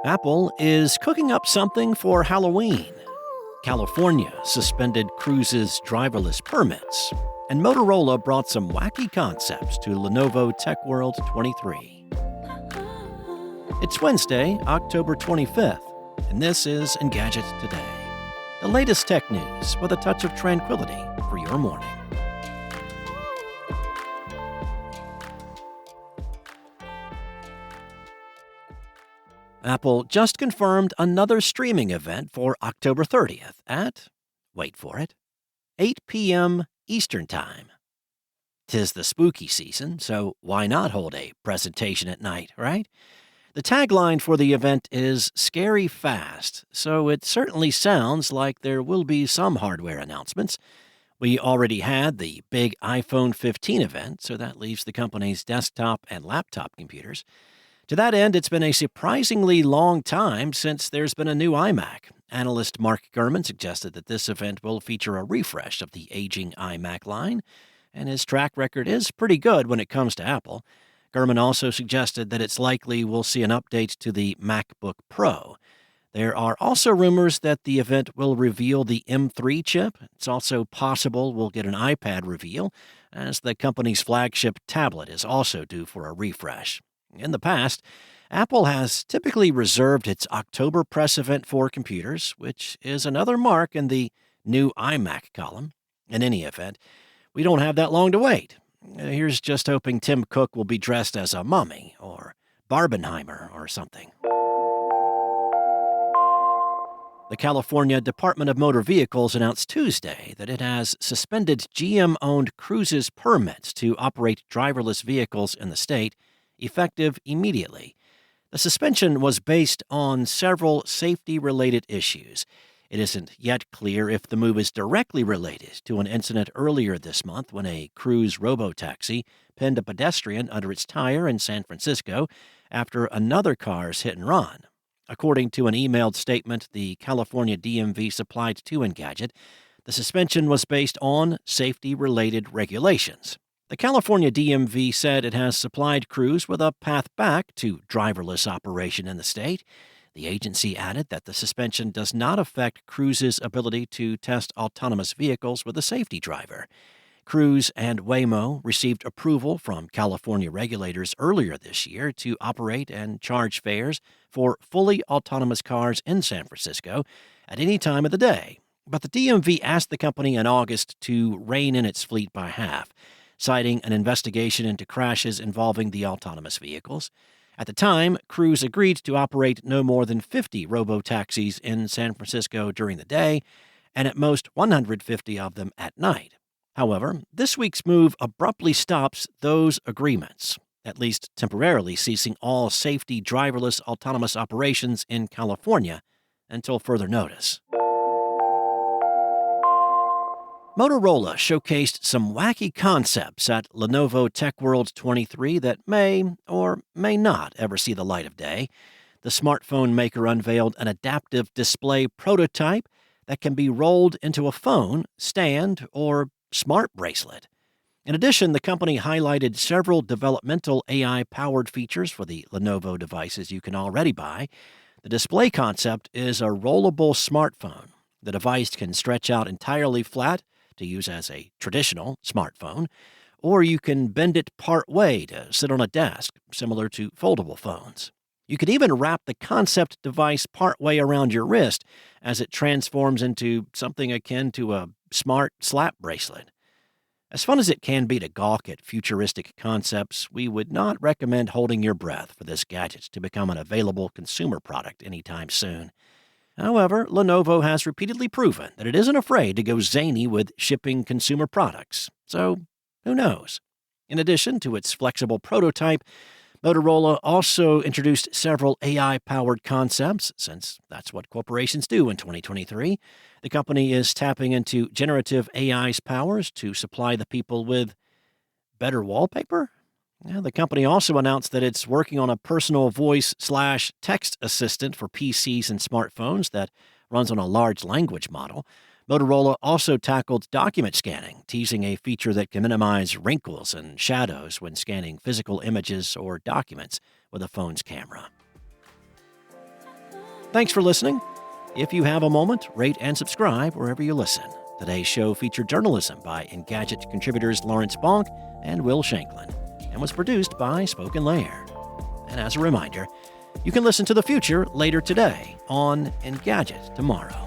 Apple is cooking up something for Halloween. California suspended Cruise's driverless permits. And Motorola brought some wacky concepts to Lenovo Tech World 23. It's Wednesday, October 25th, and this is Engadget Today. The latest tech news with a touch of tranquility for your morning. Apple just confirmed another streaming event for October 30th at, wait for it, 8 p.m. Eastern Time. 'Tis the spooky season, so why not hold a presentation at night, right? The tagline for the event is Scary Fast, so it certainly sounds like there will be some hardware announcements. We already had the big iPhone 15 event, so that leaves the company's desktop and laptop computers. To that end, it's been a surprisingly long time since there's been a new iMac. Analyst Mark Gurman suggested that this event will feature a refresh of the aging iMac line, and his track record is pretty good when it comes to Apple. Gurman also suggested that it's likely we'll see an update to the MacBook Pro. There are also rumors that the event will reveal the M3 chip. It's also possible we'll get an iPad reveal, as the company's flagship tablet is also due for a refresh. In the past, Apple has typically reserved its October press event for computers, which is another mark in the new iMac column. In any event, we don't have that long to wait. Here's just hoping Tim Cook will be dressed as a mummy or Barbenheimer or something. The California Department of Motor Vehicles announced Tuesday that it has suspended GM-owned Cruise's permits to operate driverless vehicles in the state, effective immediately. The suspension was based on several safety-related issues. It isn't yet clear if the move is directly related to an incident earlier this month when a Cruise robotaxi pinned a pedestrian under its tire in San Francisco after another car's hit and run. According to an emailed statement the California DMV supplied to Engadget, the suspension was based on safety-related regulations. The California DMV said it has supplied Cruise with a path back to driverless operation in the state. The agency added that the suspension does not affect Cruise's ability to test autonomous vehicles with a safety driver. Cruise and Waymo received approval from California regulators earlier this year to operate and charge fares for fully autonomous cars in San Francisco at any time of the day. But the DMV asked the company in August to rein in its fleet by half, citing an investigation into crashes involving the autonomous vehicles. At the time, Cruise agreed to operate no more than 50 robotaxis in San Francisco during the day, and at most 150 of them at night. However, this week's move abruptly stops those agreements, at least temporarily ceasing all safety driverless autonomous operations in California until further notice. Motorola showcased some wacky concepts at Lenovo Tech World 23 that may or may not ever see the light of day. The smartphone maker unveiled an adaptive display prototype that can be rolled into a phone, stand, or smart bracelet. In addition, the company highlighted several developmental AI-powered features for the Lenovo devices you can already buy. The display concept is a rollable smartphone. The device can stretch out entirely flat to use as a traditional smartphone, or you can bend it part way to sit on a desk, similar to foldable phones. You could even wrap the concept device part way around your wrist as it transforms into something akin to a smart slap bracelet. As fun as it can be to gawk at futuristic concepts, we would not recommend holding your breath for this gadget to become an available consumer product anytime soon. However, Lenovo has repeatedly proven that it isn't afraid to go zany with shipping consumer products, so who knows? In addition to its flexible prototype, Motorola also introduced several AI-powered concepts, since that's what corporations do in 2023. The company is tapping into generative AI's powers to supply the people with better wallpaper? The company also announced that it's working on a personal voice/text assistant for PCs and smartphones that runs on a large language model. Motorola also tackled document scanning, teasing a feature that can minimize wrinkles and shadows when scanning physical images or documents with a phone's camera. Thanks for listening. If you have a moment, rate and subscribe wherever you listen. Today's show featured journalism by Engadget contributors Lawrence Bonk and Will Shanklin, and was produced by Spoken Layer. And as a reminder, you can listen to The Future later today on Engadget Tomorrow.